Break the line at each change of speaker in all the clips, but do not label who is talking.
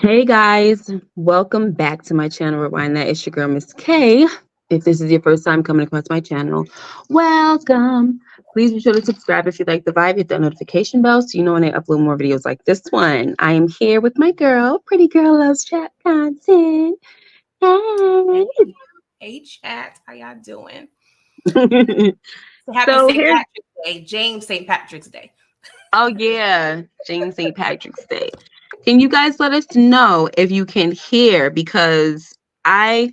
Hey guys, welcome back to my channel, Lawanda. It's your girl, Miss K. If this is your first time coming across my channel, welcome. Please be sure to subscribe if you like the vibe. Hit that notification bell so you know when I upload more videos like this one. I am here with my girl, Pretty Girl Loves Chat Content. Hey.
Hey, chat. How y'all doing? Happy
So
St.
here's,
Patrick's Day. James St. Patrick's Day.
oh yeah, James St. Patrick's Day. Can you guys let us know if you can hear? Because I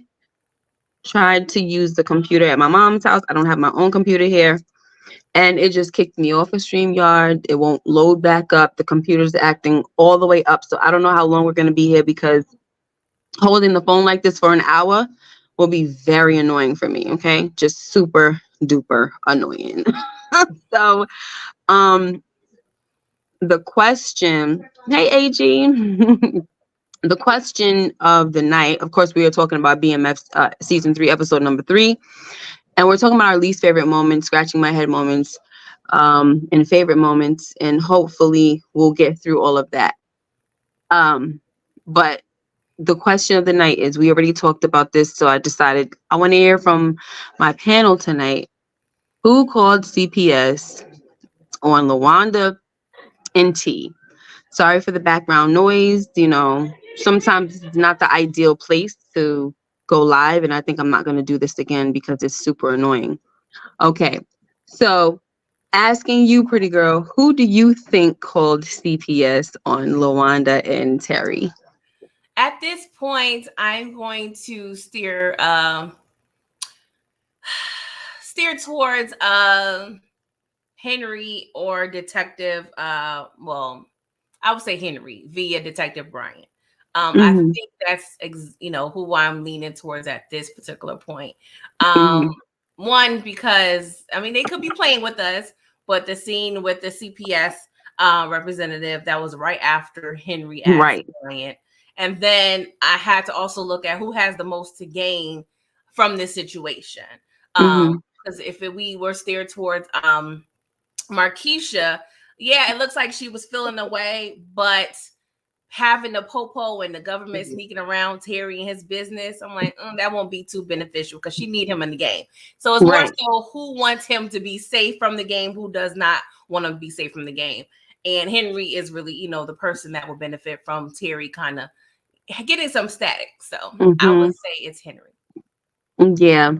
tried to use the computer at my mom's house. I don't have my own computer here. And it just kicked me off of StreamYard. It won't load back up. The computer's acting all the way up. So I don't know how long we're going to be here because holding the phone like this for an hour will be very annoying for me. Okay. Just super duper annoying. So, um, the question, hey, AG. The question of the night, of course, we are talking about BMF season 3, episode number 3. And we're talking about our least favorite moments, scratching my head moments, and favorite moments. And hopefully we'll get through all of that. But the question of the night is, we already talked about this. So I decided I want to hear from my panel tonight. Who called CPS on Lawanda and T? Sorry for the background noise. Sometimes it's not the ideal place to go live. And I think I'm not going to do this again because it's super annoying. Okay. So asking you, pretty girl, who do you think called CPS on Lawanda and Terry?
At this point, I'm going to steer towards Henry or Detective. I would say Henry via Detective Bryant. I
Mm-hmm.
think that's who I'm leaning towards at this particular point.
Mm-hmm.
One, because they could be playing with us, but the scene with the CPS representative, that was right after Henry asked
Right.
Bryant, and then I had to also look at who has the most to gain from this situation.
Mm-hmm.
Because if we were steered towards Markeisha, yeah, it looks like she was feeling away, but having the popo and the government sneaking around Terry and his business, I'm like, that won't be too beneficial because she need him in the game. So it's more
Right.
so who wants him to be safe from the game, who does not want to be safe from the game. And Henry is really, the person that will benefit from Terry kind of getting some static. So I
Mm-hmm.
would say it's Henry.
Yeah.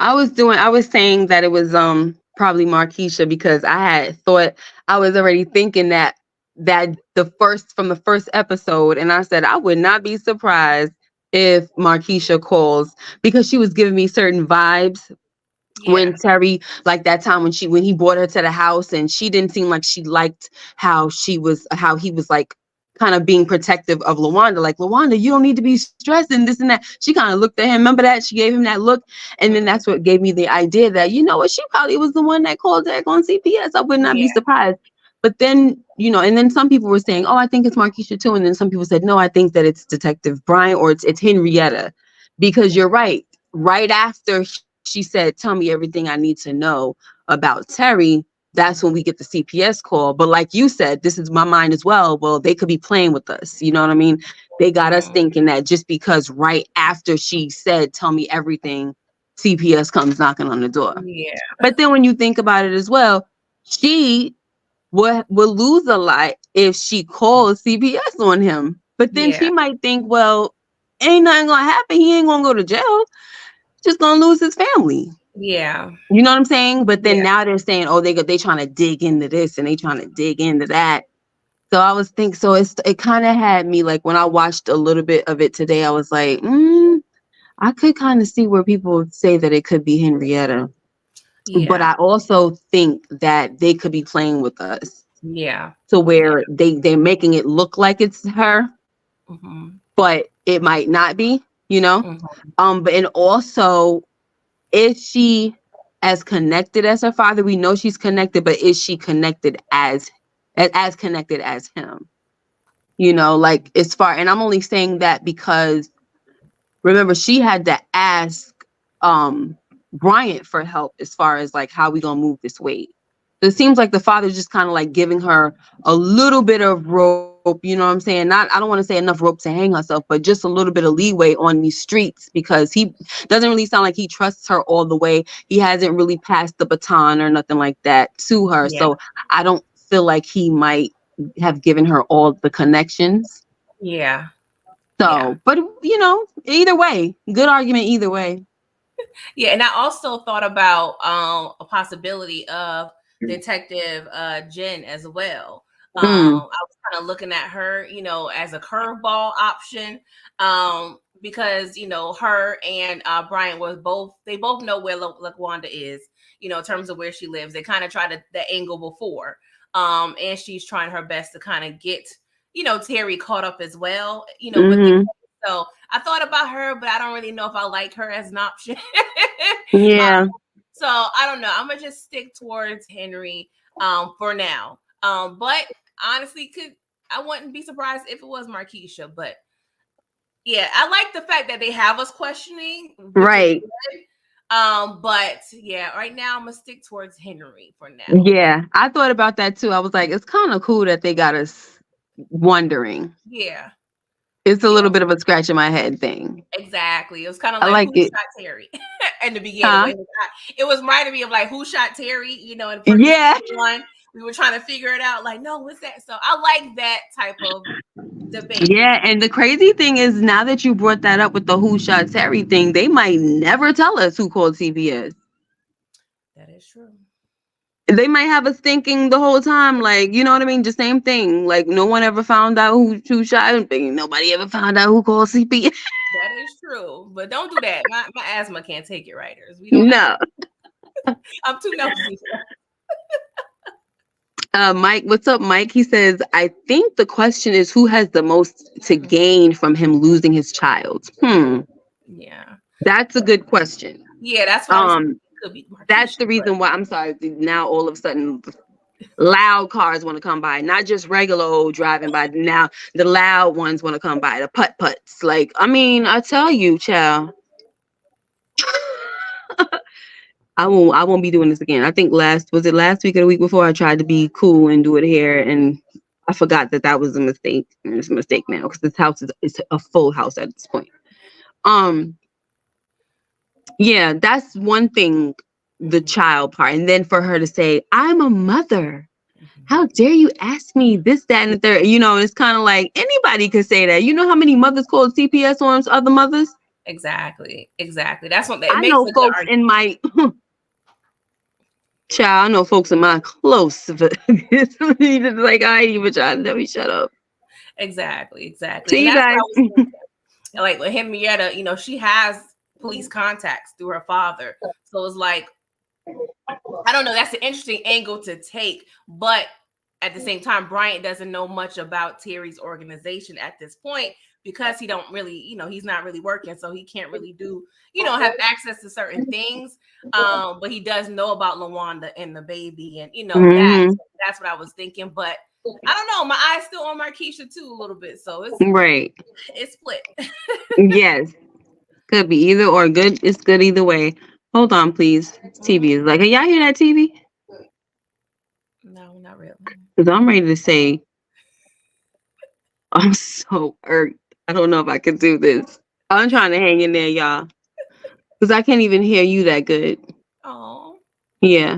I was saying that it was probably Markeisha because I had thought I was already thinking that the first episode, and I said I would not be surprised if Markeisha calls because she was giving me certain vibes
Yeah.
when Terry, like that time when he brought her to the house, and she didn't seem like she liked how he was like kind of being protective of Lawanda, like, Lawanda, you don't need to be stressed and this and that. She kind of looked at him. Remember that? She gave him that look. And then that's what gave me the idea that, you know what, she probably was the one that called Jack on CPS. I would not be
Yeah.
surprised. But then, and then some people were saying, oh, I think it's Markeisha too. And then some people said, no, I think that it's Detective Brian or it's Henrietta. Because you're right. Right after she said, tell me everything I need to know about Terry, that's when we get the CPS call. But like you said, this is my mind as well. Well, they could be playing with us. You know what I mean? They got us thinking that just because right after she said, tell me everything, CPS comes knocking on the door.
Yeah.
But then when you think about it as well, she will lose a lot if she calls CPS on him. But then
Yeah.
she might think, well, ain't nothing gonna happen. He ain't gonna go to jail. Just gonna lose his family.
Yeah.
You know what I'm saying? But then
Yeah.
now they're saying, oh, they trying to dig into this and they trying to dig into that. So I was thinking, so it kind of had me like when I watched a little bit of it today, I was like, I could kind of see where people say that it could be Henrietta, but
Yeah.
I also think that they could be playing with us
Yeah.
to
Yeah.
where they're making it look like it's her,
Mm-hmm.
but it might not be, you know.
Mm-hmm.
But and also, is she as connected as her father? We know she's connected, but is she connected as connected as him? Like as far, and I'm only saying that because remember she had to ask Bryant for help as far as like how we gonna move this weight. It seems like the father's just kind of like giving her a little bit of rope, you know what I'm saying? Not, I don't want to say enough rope to hang herself, but just a little bit of leeway on these streets, because he doesn't really sound like he trusts her all the way. He hasn't really passed the baton or nothing like that to her.
Yeah.
So I don't feel like he might have given her all the connections.
Yeah.
So, but either way, good argument either way.
Yeah, and I also thought about a possibility of Detective Jen as well. I was kind of looking at her, as a curveball option, because her and Brian they both know where Lawanda is, in terms of where she lives. They kind of tried the angle before, and she's trying her best to kind of get Terry caught up as well, with so I thought about her, but I don't really know if I like her as an option.
Yeah.
So I don't know. I'm gonna just stick towards Henry for now. But honestly, I wouldn't be surprised if it was Markeisha. But yeah, I like the fact that they have us questioning.
Right.
But yeah, right now I'm gonna stick towards Henry for now.
Yeah, I thought about that too. I was like, it's kind of cool that they got us wondering.
Yeah.
It's a little bit of a scratch in my head thing.
Exactly. It was kind of like who shot Terry in the beginning. Huh? It was reminding me of like who shot Terry, in the first one. We were trying to figure it out, like, no, what's that? So I like that type of debate.
Yeah, and the crazy thing is, now that you brought that up with the who shot Terry thing, they might never tell us who called CPS.
That is true.
They might have us thinking the whole time, like, you know what I mean? The same thing. Like, no one ever found out who shot him. Nobody ever found out who called CPS.
That is true. But don't do that. My asthma can't take it, writers.
No.
I'm too nosy.
Mike, what's up, Mike? He says, I think the question is who has the most to gain from him losing his child.
Yeah.
That's a good question.
Yeah, that's what could be Markeisha,
that's the reason why I'm sorry. Now all of a sudden loud cars want to come by, not just regular old driving by. Now the loud ones want to come by, the putt-putts. Like, I mean, I tell you, child. I won't be doing this again. I think last week or the week before, I tried to be cool and do it here, and I forgot that was a mistake. And it's a mistake now because this house is a full house at this point. Yeah, that's one thing, the child part. And then for her to say, I'm a mother. How dare you ask me this, that, and the third? It's kind of like anybody could say that. You know how many mothers called CPS on other mothers?
Exactly. That's what
I know folks in my child. I know folks in my close. Like, I ain't even trying to tell me shut up.
Exactly.
See, you guys.
Like with Henrietta, she has police contacts through her father. So it's like, I don't know. That's an interesting angle to take. But at the same time, Bryant doesn't know much about Terry's organization at this point because he don't really, he's not really working. So he can't really do, have access to certain things. But he does know about Lawanda and the baby. And, that's what I was thinking. But I don't know. My eye's still on Markeisha too a little bit. So it's
right.
It's split.
Yes. Could be either or. Good. It's good either way. Hold on, please. TV is like, hey, y'all hear that TV?
No, not really.
Because I'm ready to say, I'm so irked. I don't know if I can do this. I'm trying to hang in there, y'all. Because I can't even hear you that good.
Oh.
Yeah.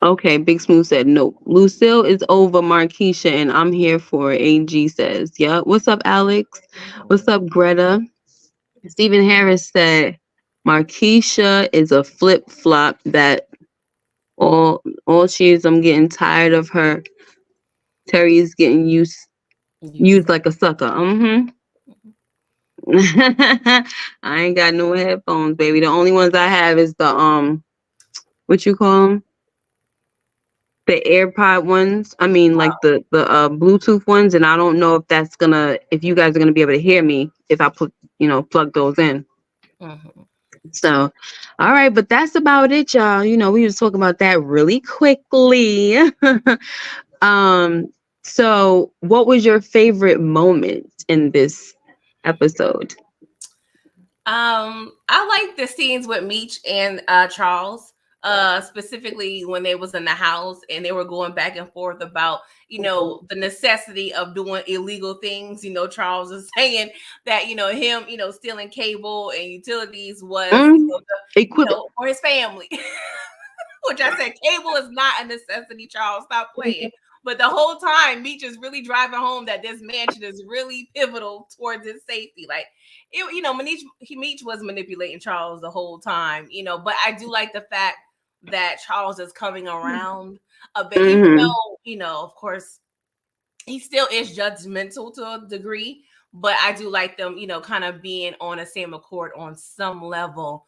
Okay, Big Smooth said nope. Lucille is over Markeisha, and I'm here for it. AG says, yeah. What's up, Alex? What's up, Greta? Stephen Harris said, Markeisha is a flip-flop that all she is, I'm getting tired of her. Terry is getting used like a sucker. I ain't got no headphones, baby. The only ones I have is the what you call them? The AirPod ones. I mean, like the Bluetooth ones. And I don't know if you guys are gonna be able to hear me if I put plug those in. So, all right, but that's about it, y'all. We was talking about that really quickly. So what was your favorite moment in this episode?
I like the scenes with Meech and Charles. specifically when they was in the house and they were going back and forth about, the necessity of doing illegal things. Charles is saying that, him, stealing cable and utilities was, for his family. Which I said, cable is not a necessity, Charles. Stop playing. But the whole time, Meech is really driving home that this mansion is really pivotal towards his safety. Like, Meech was manipulating Charles the whole time, but I do like the fact that Charles is coming around a bit, even though, of course, he still is judgmental to a degree, but I do like them, kind of being on the same accord on some level.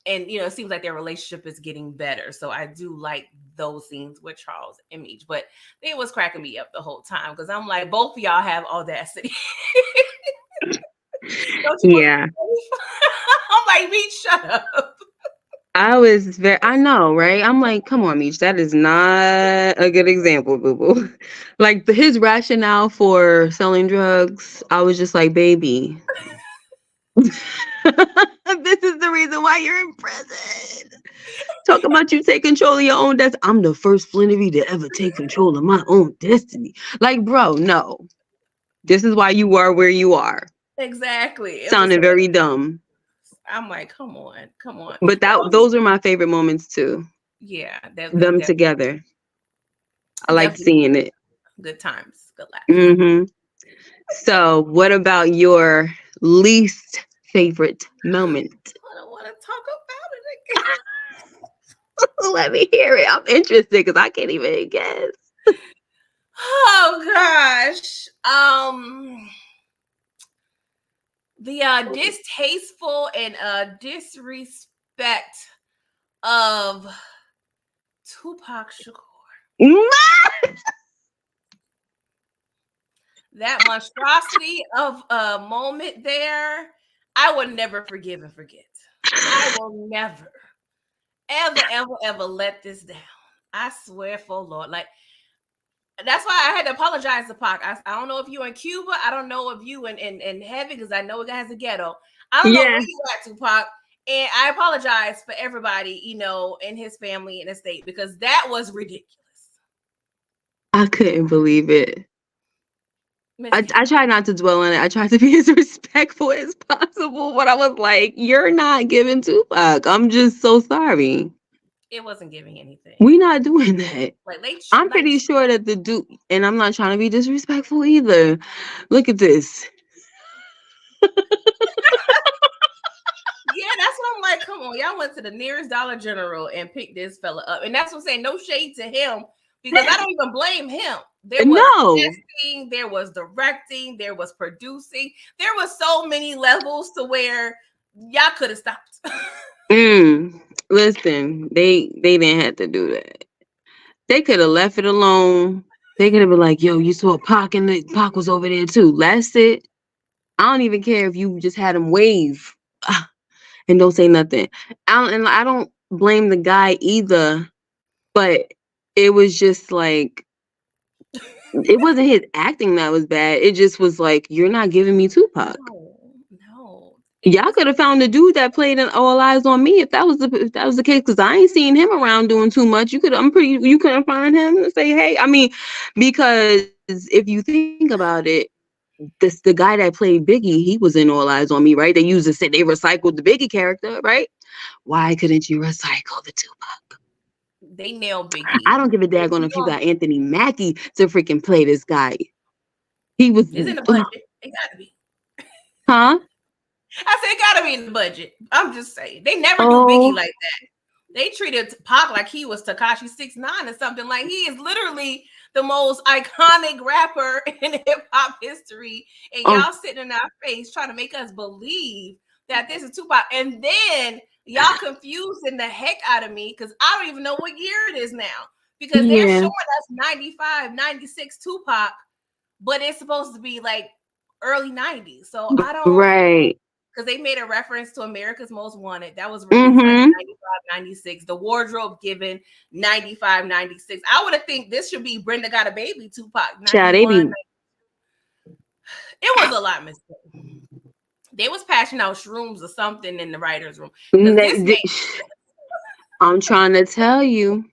And it seems like their relationship is getting better. So I do like those scenes with Charles and Meech, but it was cracking me up the whole time because I'm like, both of y'all have audacity.
Yeah.
I'm like, Meech, shut up.
I know, right? I'm like, come on, Meech, that is not a good example, boo-boo. Like his rationale for selling drugs, I was just like, baby. This is the reason why you're in prison. Talk about you take control of your own destiny. I'm the first Flannery to ever take control of my own destiny. Like, bro, no. This is why you are where you are.
Exactly.
Sounding very dumb.
I'm like, come on.
But those are my favorite moments too.
Yeah.
Them together. I like seeing it.
Good times. Good laughs.
Mm-hmm. So what about your least favorite moment?
I don't want to talk about it
again. Let me hear it. I'm interested because I can't even guess.
Oh gosh. The distasteful and disrespect of Tupac Shakur. That monstrosity of a moment there, I would never forgive and forget. I will never, ever let this down. I swear for Lord. Like, that's why I had to apologize to Pac. I don't know if you in Cuba. I don't know if you in heaven, because I know it has a ghetto. I don't know where you at, Tupac. And I apologize for everybody, in his family and estate, because that was ridiculous.
I couldn't believe it. I tried not to dwell on it. I tried to be as respectful as possible, but I was like, you're not giving Tupac. I'm just so sorry.
It wasn't giving anything.
We're not doing that. I'm pretty sure that the dude, and I'm not trying to be disrespectful either. Look at this.
Yeah, that's what I'm like. Come on, y'all went to the nearest Dollar General and picked this fella up. And that's what I'm saying. No shade to him, because I don't even blame him. There was testing, there was directing, there was producing. There was so many levels to where y'all could have stopped.
Listen, they didn't have to do that. They could have left it alone. They could have been like, yo, you saw Pac and Pac was over there too. That's it. I don't even care if you just had him wave and don't say nothing. I don't blame the guy either, but it was just like, it wasn't his acting that was bad. It just was like, you're not giving me Tupac.
No.
Y'all could have found a dude that played in All Eyes on Me if that was the case, because I ain't seen him around doing too much. You couldn't find him and say, hey, I mean, because if you think about it, the guy that played Biggie, he was in All Eyes on Me, right? They recycled the Biggie character, right? Why couldn't you recycle the Tupac?
They nailed Biggie.
I don't give a daggone if you got Anthony Mackie to freaking play this guy. He was.
It's in the budget. It gotta be.
Huh?
I said it gotta be in the budget. I'm just saying. They never do Biggie like that. They treated Pac like he was Tekashi 6ix9ine or something. Like, he is literally the most iconic rapper in hip hop history. And y'all sitting in our face trying to make us believe that this is Tupac. And then y'all confusing the heck out of me, because I don't even know what year it is now. Because they're showing us 95, 96 Tupac, but it's supposed to be like early 90s. So I don't.
Right.
Because they made a reference to America's Most Wanted. That was released like 95, 96. The wardrobe given 95, 96. I would have think this should be Brenda Got a Baby, Tupac. 91, it was a lot missing. They was passing out shrooms or something in the writer's room.
I'm trying to tell you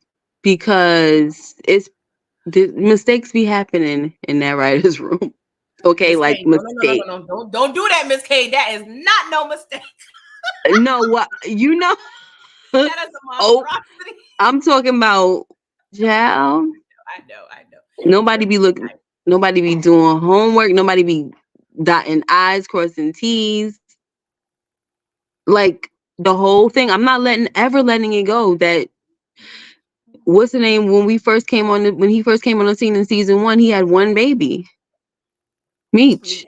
because the mistakes be happening in that writer's room. Okay,
Miss
like
K,
mistake.
no. Don't do that, Miss K. That is not no mistake.
No, what you know?
That is a
Oh,
monstrosity.
I'm talking about child.
I know.
Nobody be looking. Nobody be doing homework. Nobody be dotting I's, crossing T's. Like the whole thing. I'm not letting it go. That what's the name when we first came on when he first came on the scene in season 1, he had one baby, Meech.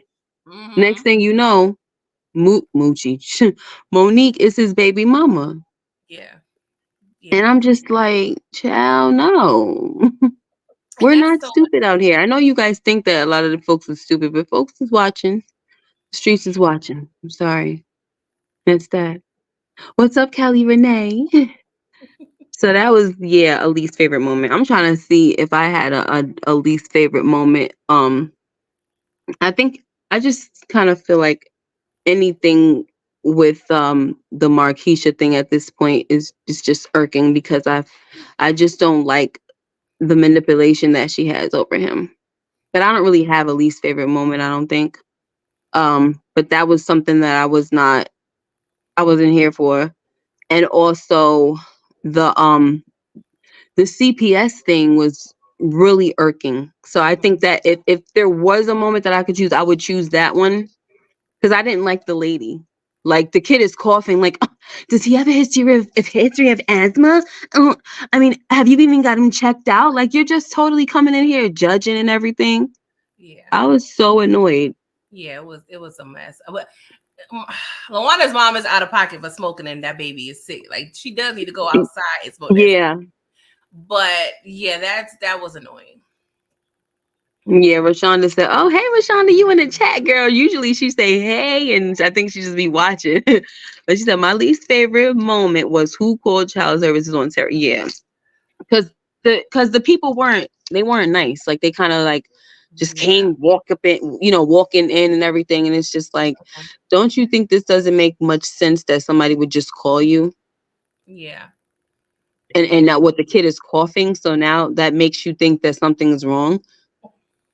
Next
Mm-hmm.
thing you know, Moochie, Monique is his baby mama,
Yeah.
and
Yeah.
I'm just like, child, no,
And
we're
that's
not
so
stupid out here. I know you guys think that a lot of the folks are stupid, but folks is watching. The streets is watching. I'm sorry, that's that. What's up, Kelly Renee? So that was a least favorite moment. I'm trying to see if I had a least favorite moment. I think I just kind of feel like anything with the Marquisha thing at this point is just irking because I just don't like the manipulation that she has over him. But I don't really have a least favorite moment, I don't think. But that was something that I wasn't here for. And also the CPS thing was really irking. So I think that if there was a moment that I could choose, I would choose that one because I didn't like the lady. Like the kid is coughing. Like, "Oh, does he have a history of asthma? Oh, I mean, have you even got him checked out? Like, you're just totally coming in here judging and everything."
yeah.
I was so annoyed.
Yeah, it was a mess. But Lawanda's mom is out of pocket for smoking, and that baby is sick. Like she does need to go outside and smoke that.
Yeah,
But yeah, that was annoying.
yeah. Rashonda said, "Oh, hey, Rashonda, you in the chat, girl?" Usually she say, "Hey," and I think she just be watching. But she said, "My least favorite moment was who called child services on Terry." Yeah, because the people weren't nice. Like they kind of like just
Yeah.
came walking in and everything, and it's just like, don't you think this doesn't make much sense that somebody would just call you
Yeah.
and that what the kid is coughing, so now that makes you think that something is wrong.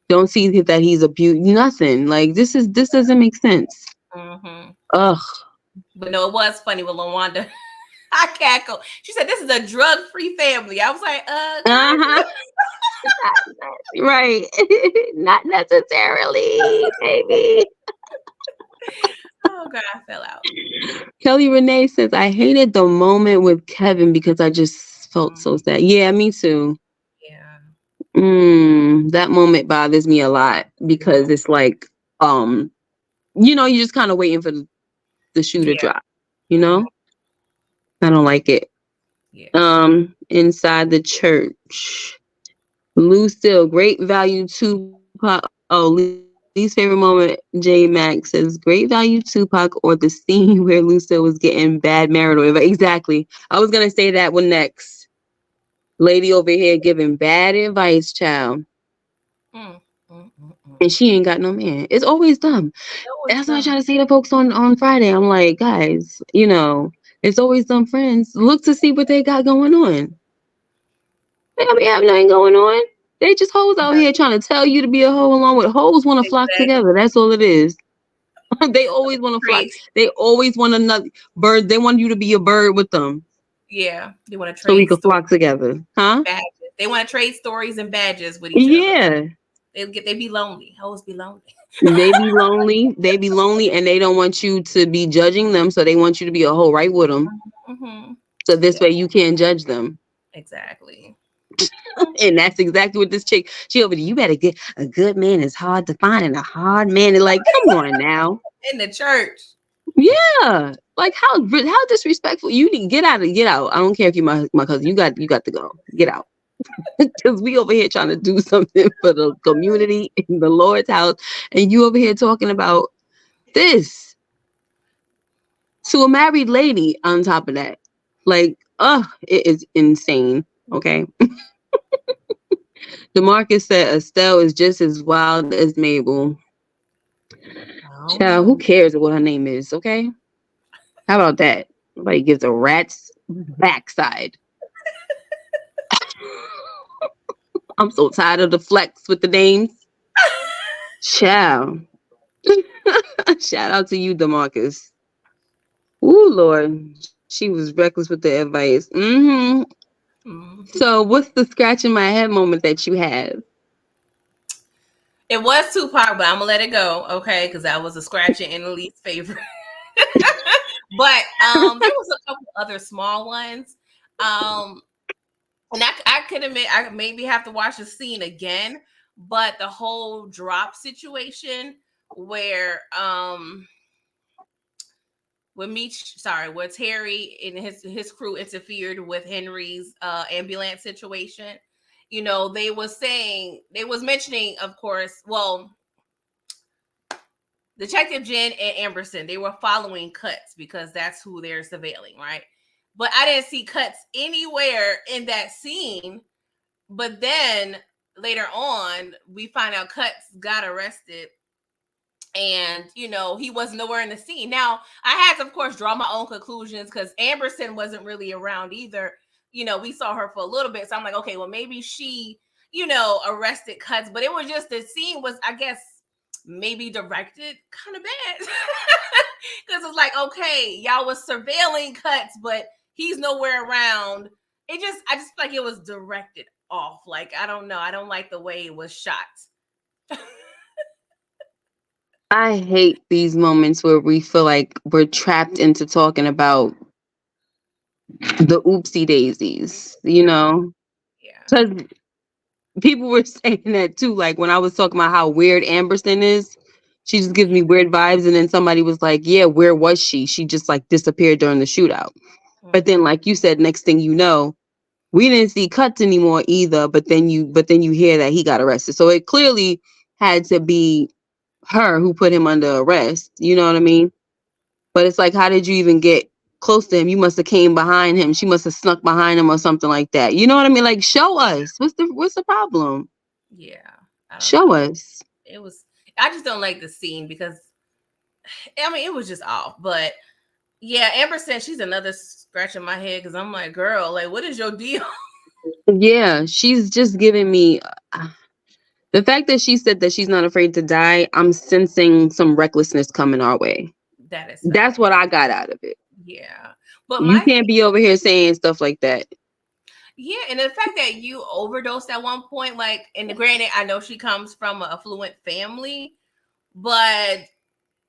Don't see that he's abused nothing. Like this doesn't make sense.
Mm-hmm.
Ugh.
But no, it was funny with Lawanda. I cackle. She said, "This is a drug-free family." I was like, kind
Uh-huh.
of.
Right. Not necessarily, baby.
Oh God, I fell out.
Kelly Renee says, I hated the moment with Kevin because I just felt so sad. Yeah, me too.
Yeah.
That moment bothers me a lot because it's like, you're just kind of waiting for the shoe to
Yeah.
drop, you know? I don't like it.
Yeah.
Inside the church. Lucille, great value Tupac. Oh, least favorite moment, J Max says, great value Tupac or the scene where Lucille was getting bad marital advice. Exactly. I was gonna say that one next. Lady over here giving bad advice, child.
Mm, mm, mm, mm.
And she ain't got no man. It's always dumb.
No, it's
That's what I try
not.
to say to folks on Friday. I'm like, guys, it's always dumb friends. Look to see what they got going on. They don't be having nothing going on. They just hoes out here trying to tell you to be a hoe along with hoes want to flock
Exactly.
together. That's all it is. They always want to flock.
Trade.
They always want another bird. They want you to be a bird with them
Yeah, they want to
so we
trade
can
stories,
flock together. Huh?
badges. They want to trade stories and badges with each other.
Yeah.
They be lonely. Hoes be lonely.
They be lonely. They be lonely and they don't want you to be judging them. So they want you to be a hoe right with them.
Mm-hmm.
So this
Yeah,
way you can't judge them.
exactly.
And that's exactly what this chick, she over there, you better get a good man is hard to find and a hard man is like, come on now.
In the church.
Yeah. Like how disrespectful. You need get out. I don't care if you're my cousin. You got to go. Get out. Because we over here trying to do something for the community in the Lord's house. And you over here talking about this to a married lady on top of that. Like, it is insane. Okay. DeMarcus said Estelle is just as wild as Mabel.
I don't
Child, who
know.
cares what her name is? Okay. How about that? Nobody gives a rat's backside. I'm so tired of the flex with the names. Ciao. Shout out to you, DeMarcus. Ooh, Lord. She was reckless with the advice. So what's the scratch in my head moment that you have?
It was Tupac, but I'm gonna let it go, okay? Because that was a scratching and the least favorite. But there was a couple other small ones. And I could admit I maybe have to watch the scene again, but the whole drop situation where where Terry and his crew interfered with Henry's ambulance situation. You know, they was mentioning, of course, well, Detective Jen and Amberson, they were following Cuts because that's who they're surveilling, right? But I didn't see Cuts anywhere in that scene. But then later on, we find out Cuts got arrested and, you know, he was nowhere in the scene. Now, I had to, of course, draw my own conclusions because Amberson wasn't really around either. You know, we saw her for a little bit. So I'm like, okay, well, maybe she, you know, arrested Cuts. But it was just the scene was, I guess, maybe directed kind of bad. Because it's like, okay, y'all was surveilling Cuts, but he's nowhere around. I just feel like it was directed off. Like, I don't know. I don't like the way it was shot.
I hate these moments where we feel like we're trapped into talking about the oopsie daisies, you know?
Yeah.
Because people were saying that too. Like when I was talking about how weird Amberson is, she just gives me weird vibes. And then somebody was like, yeah, where was she? She just like disappeared during the shootout. But then, like you said, next thing you know, we didn't see Cuts anymore either. But then you hear that he got arrested. So it clearly had to be her who put him under arrest. You know what I mean? But it's like, how did you even get close to him? You must have came behind him. She must have snuck behind him or something like that. You know what I mean? Like, show us. What's the problem?
Yeah. I don't
Show
know.
us.
It was, I just don't like the scene because, I mean, it was just off. But yeah, Amber said she's another scratch in my head because I'm like, girl, like, what is your deal?
Yeah, she's just giving me the fact that she said that she's not afraid to die. I'm sensing some recklessness coming our way.
That is
That's
fact.
what I got out of it.
Yeah. But
You
my
can't be over here saying stuff like that.
Yeah, and the fact that you overdosed at one point, like, and granted, I know she comes from an affluent family, but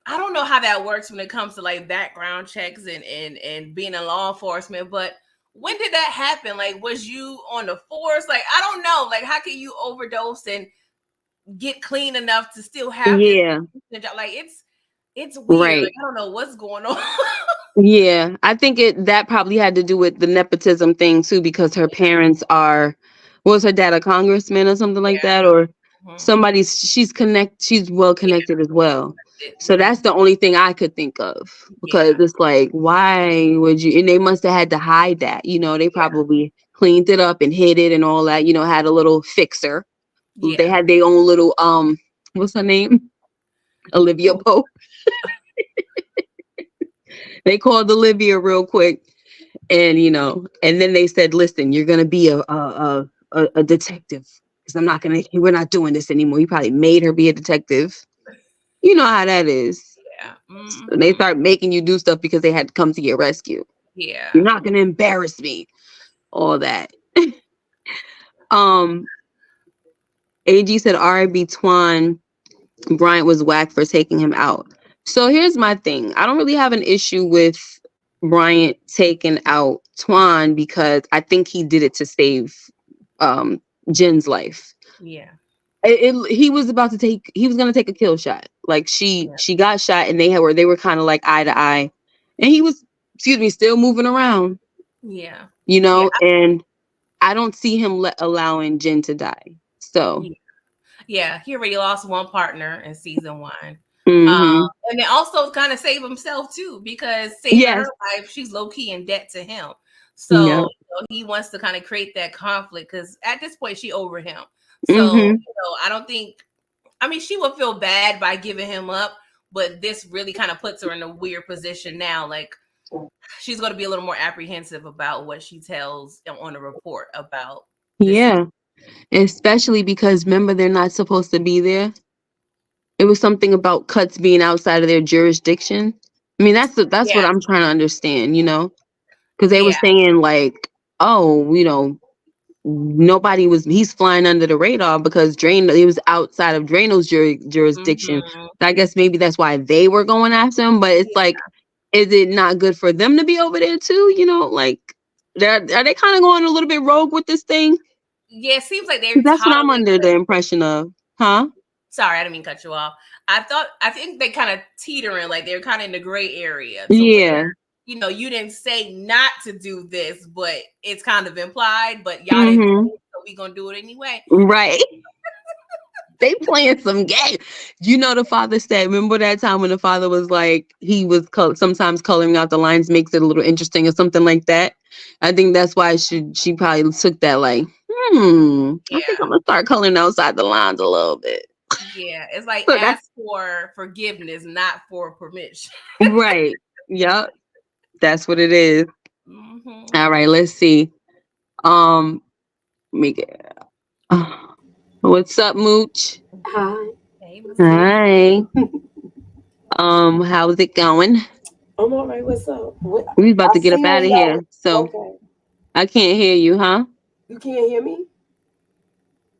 I don't know how that works when it comes to like background checks and being in law enforcement. But when did that happen? Like, was you on the force? Like, I don't know. Like, how can you overdose and get clean enough to still have this?
Yeah,
Like, it's weird. Like,
right.
I don't know what's going on.
Yeah, I think that probably had to do with the nepotism thing too, because her parents are, was her dad a congressman or something like that, or
Mhm.
she's well
Yeah.
connected as well. So
Mhm.
that's the only thing I could think of, because
Yeah.
it's like, why would you? And they must have had to hide that, you know. They probably cleaned it up and hid it and all that, you know, had a little fixer. They
Yeah.
had their own little what's her name? Olivia Pope. They called Olivia real quick. And you know, and then they said, "Listen, you're gonna be a detective because we're not doing this anymore." You probably made her be a detective. You know how that is.
Yeah.
So they
Mhm.
start making you do stuff because they had to come to your rescue. You're
Yeah.
not gonna embarrass me. All that. Um, AG said R.I.B. Twan Bryant was whack for taking him out. So here's my thing. I don't really have an issue with Bryant taking out Twan because I think he did it to save Jen's life.
Yeah.
He was going to take a kill shot. Like she got shot and they were kind of like eye to eye, and he was, excuse me, still moving around,
Yeah.
you
Yeah.
know, and I don't see him allowing Jen to die. So,
Yeah. He already lost one partner in season 1.
mhm.
And then also kind of save himself too, because saving
Yes.
her life, she's low key in debt to him. So
Yeah.
you know, he wants to kind of create that conflict because at this point she over him. So
Mhm.
you know, I don't think. I mean, she would feel bad by giving him up, but this really kind of puts her in a weird position now. Like, she's going to be a little more apprehensive about what she tells on a report about.
Yeah, especially because remember they're not supposed to be there. It was something about cuts being outside of their jurisdiction. I mean, that's what I'm trying to understand, because they were saying like, oh, nobody was. He's flying under the radar because he was outside of Drano's jurisdiction. I guess maybe that's why they were going after him. But it's like, is it not good for them to be over there too? Like, are they kind of going a little bit rogue with this thing?
Yeah, it seems like they're.
That's what I'm under the impression of, huh?
Sorry, I didn't mean to cut you off. I think they kind of teetering, like they're kind of in the gray area.
Yeah.
Where, you didn't say not to do this, but it's kind of implied, but y'all didn't do it, so we gonna do it anyway.
Right. They playing some game. The father said, remember that time when the father was like, he was sometimes coloring out the lines makes it a little interesting or something like that. I think that's why she probably took that like, I think I'm gonna start coloring outside the lines a little bit.
Yeah, it's like ask for forgiveness, not for permission.
Right. Yep. That's what it is. All right, let's see. What's up, Mooch?
Hi.
Hey,
hi. How's it going?
I'm all right. What's up?
We about to get up out of here, so I can't hear you, huh?
You can't hear me?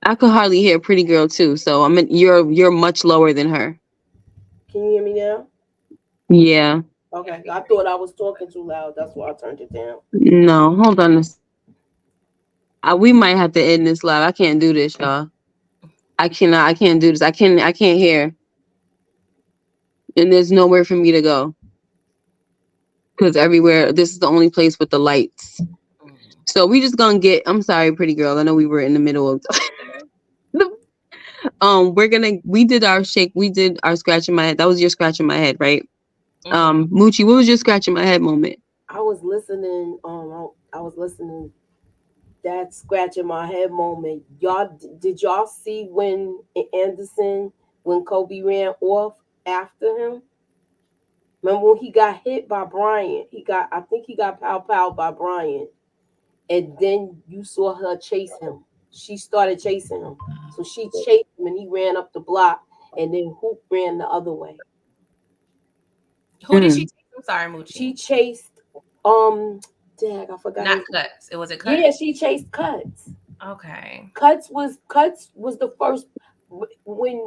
I could hardly hear Pretty Girl too, so you're much lower than her.
Can you hear me now?
Yeah.
Okay. I thought I was talking too loud. That's why I turned it down.
No, hold on. We might have to end this live. I can't do this, y'all. I can't do this. I can't hear. And there's nowhere for me to go. Because everywhere, this is the only place with the lights. So we just gonna I'm sorry, Pretty Girl. I know we were in the middle of we did our scratching my head. That was your scratching my head, right? Moochie, what was your scratching my head moment?
I was listening, I was listening that scratching my head moment. Did y'all see when Kobe ran off after him? Remember when he got hit by Bryant? I think he got pow by Bryant. And then you saw her chase him. She started chasing him. So she chased him and he ran up the block, and then Hoop ran the other way.
Who did she chase? I'm sorry, Moochie.
She chased I forgot.
Not Cuts. It was a Cuts.
Yeah, she chased Cuts.
Okay.
Cuts was the first when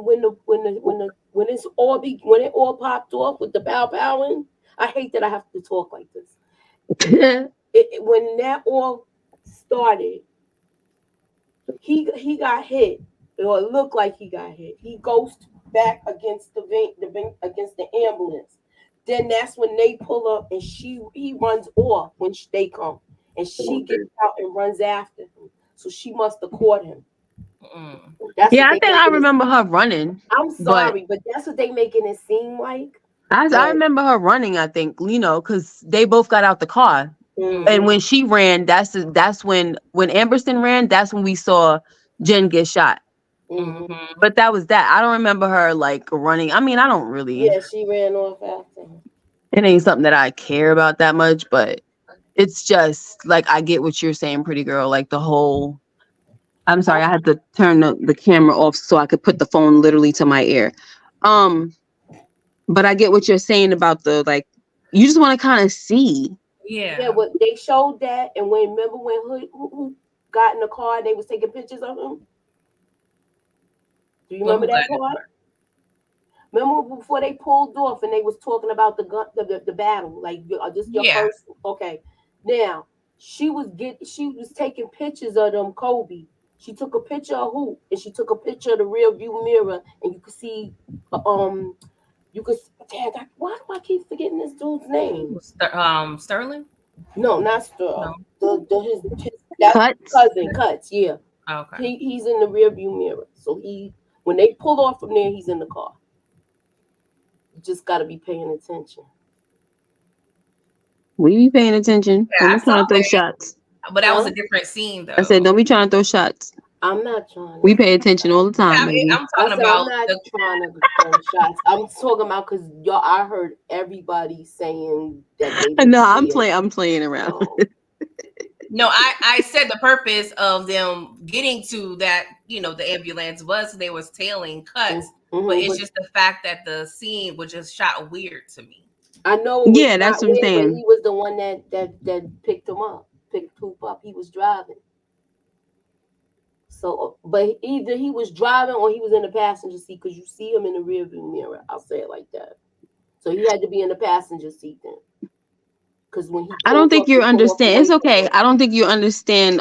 it all popped off with the powing. I hate that I have to talk like this. When that all started, he got hit, or it looked like he got hit. He goes back against against the ambulance. Then that's when they pull up and he runs off when they come, and she gets out and runs after him. So she must have caught him.
I think I remember her running.
I'm sorry, but that's what they making it seem like.
I remember her running. I think because they both got out the car, and when she ran, that's when Amberson ran. That's when we saw Jen get shot. But that was that. I don't remember her like running. I mean, I don't really.
Yeah, she ran off after him.
It ain't something that I care about that much, but it's just like I get what you're saying, Pretty Girl. Like the whole. I'm sorry, I had to turn the camera off so I could put the phone literally to my ear. But I get what you're saying about the like. You just want to kind of see.
Yeah. Well, they showed that, and remember when who got in the car, they was taking pictures of him. Do you remember that part? Remember before they pulled off and they was talking about the battle, like just your first. Okay, now she was taking pictures of them Kobe. She took a picture of Hoop, and she took a picture of the rear view mirror, and you could see Dad, why do I keep forgetting this dude's name?
Sterling?
No, not Sterling. No. His cousin, Cuts. Yeah.
Okay.
He's in the rear view mirror, so when they pull off from there, he's in the car. You just got to be paying attention.
We be paying attention.
Yeah,
don't be trying to throw shots.
But that was a different scene, though.
I said, don't be trying to throw shots.
I'm not trying.
We pay attention all the time, baby.
I'm talking about.
I'm not trying to throw shots. I'm talking about because y'all. I heard everybody saying that they.
No, I'm playing around.
No, I said the purpose of them getting to that, the ambulance was they was tailing cuts, but it's just the fact that the scene was just shot weird to me.
I know.
Yeah, that's what I'm saying.
He was the one that picked Poop up. He was driving. So, but either he was driving or he was in the passenger seat because you see him in the rearview mirror. I'll say it like that. So he had to be in the passenger seat then. Because when I don't think you understand.
It's okay. I don't think you understand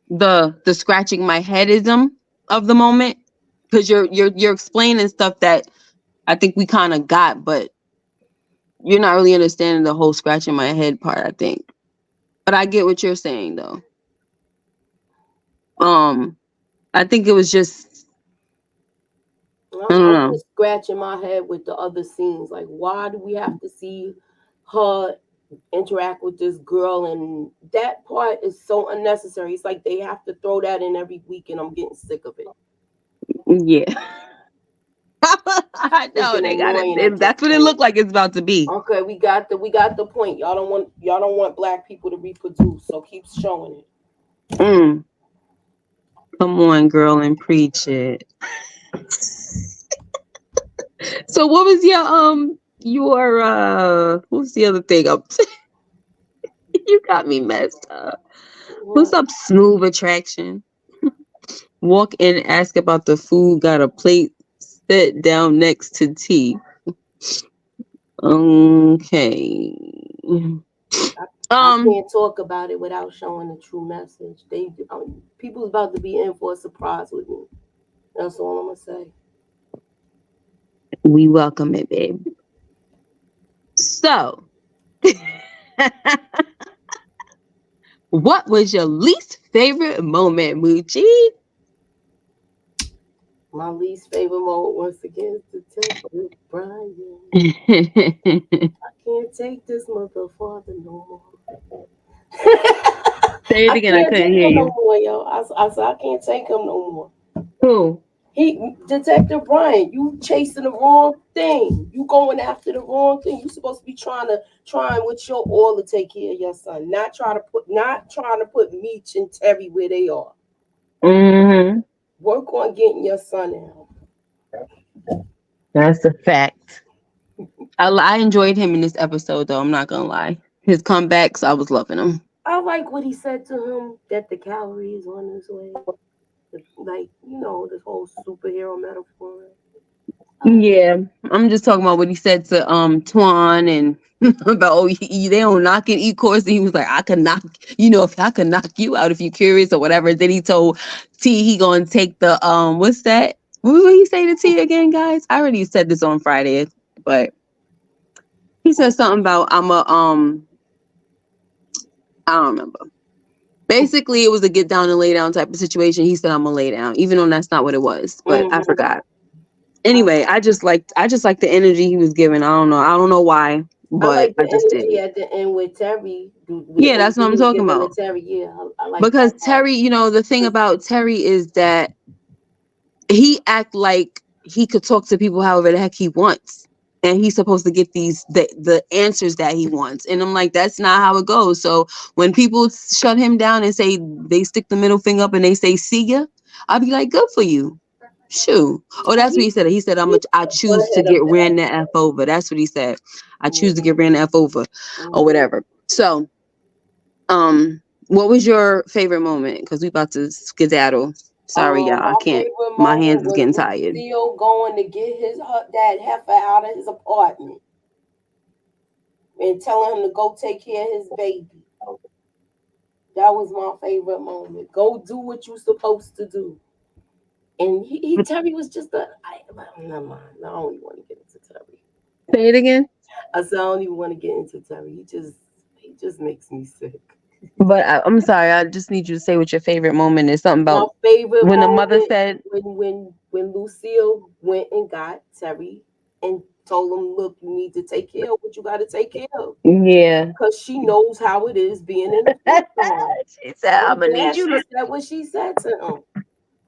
the scratching my headism of the moment, because you're explaining stuff that I think we kind of got, but you're not really understanding the whole scratching my head part, I think. But I get what you're saying though. I think it was just
I'm just scratching my head with the other scenes. Like, why do we have to see her interact with this girl? And that part is so unnecessary. It's like they have to throw that in every week, and I'm getting sick of it.
Yeah. I know they got it. That's what it looked like it's about to be.
Okay, we got the point. Y'all don't want black people to reproduce, so keep showing it.
Come on, girl, and preach it. So what was your what's the other thing up? You got me messed up. What's up, Smooth Attraction? Walk in and ask about the food. Got a plate set down next to tea. Okay.
I can't talk about it without showing the true message. People about to be in for a surprise with me. That's all I'm gonna say.
We welcome it, babe. So, what was your least favorite moment, Moochie?
My least favorite moment, once again, is Detective Brian. I can't take this motherfucker no more.
Say it again. I couldn't hear you.
No more, yo. I said I can't take him no more.
Who?
Detective Brian. You chasing the wrong thing. You going after the wrong thing. You supposed to be trying with your all to take care of your son. Not trying to put Meech and Terry where they are.
Mm-hmm.
Work on getting your son out.
That's a fact. I enjoyed him in this episode, though. I'm not gonna lie. His comebacks, I was loving him.
I like what he said to him, that the cavalry is on his way. Like, this whole superhero metaphor.
Yeah, I'm just talking about what he said to Twan and about they don't knock and eat course. And he was like, I could knock, if I could knock you out if you're curious or whatever. Then he told T he gonna take the what's that? What did he say to T again, guys? I already said this on Friday, but he said something about I don't remember. Basically, it was a get down and lay down type of situation. He said, I'm gonna lay down, even though that's not what it was, but I forgot. Anyway, I just liked the energy he was giving. I don't know why, but I just did.
At the end with Terry.
Yeah, that's what I'm talking about.
Terry, yeah, I like
because Terry, the thing about Terry is that he act like he could talk to people however the heck he wants. And he's supposed to get the answers that he wants. And I'm like, that's not how it goes. So when people shut him down and say they stick the middle finger up and they say, see ya, I'll be like, good for you. Shoot. Oh, that's what he said. He said, I choose to get ran the F over. That's what he said. I choose to get ran the F over or whatever. So, what was your favorite moment? Because we about to skedaddle. Sorry, y'all. I can't. My hands is getting tired.
Still going to get that heifer out of his apartment and telling him to go take care of his baby. That was my favorite moment. Go do what you're supposed to do. And Terry was just never mind. I don't even want to get into Terry.
Say it again.
I said I don't even want to get into Terry. He just makes me sick.
But I'm sorry. I just need you to say what your favorite moment is. Something about
my favorite
when the mother said
when Lucille went and got Terry and told him, look, you need to take care of what you got to take care of.
Yeah,
because she knows how it is being in the
she said, "I'm gonna need you."
That's what she said to him.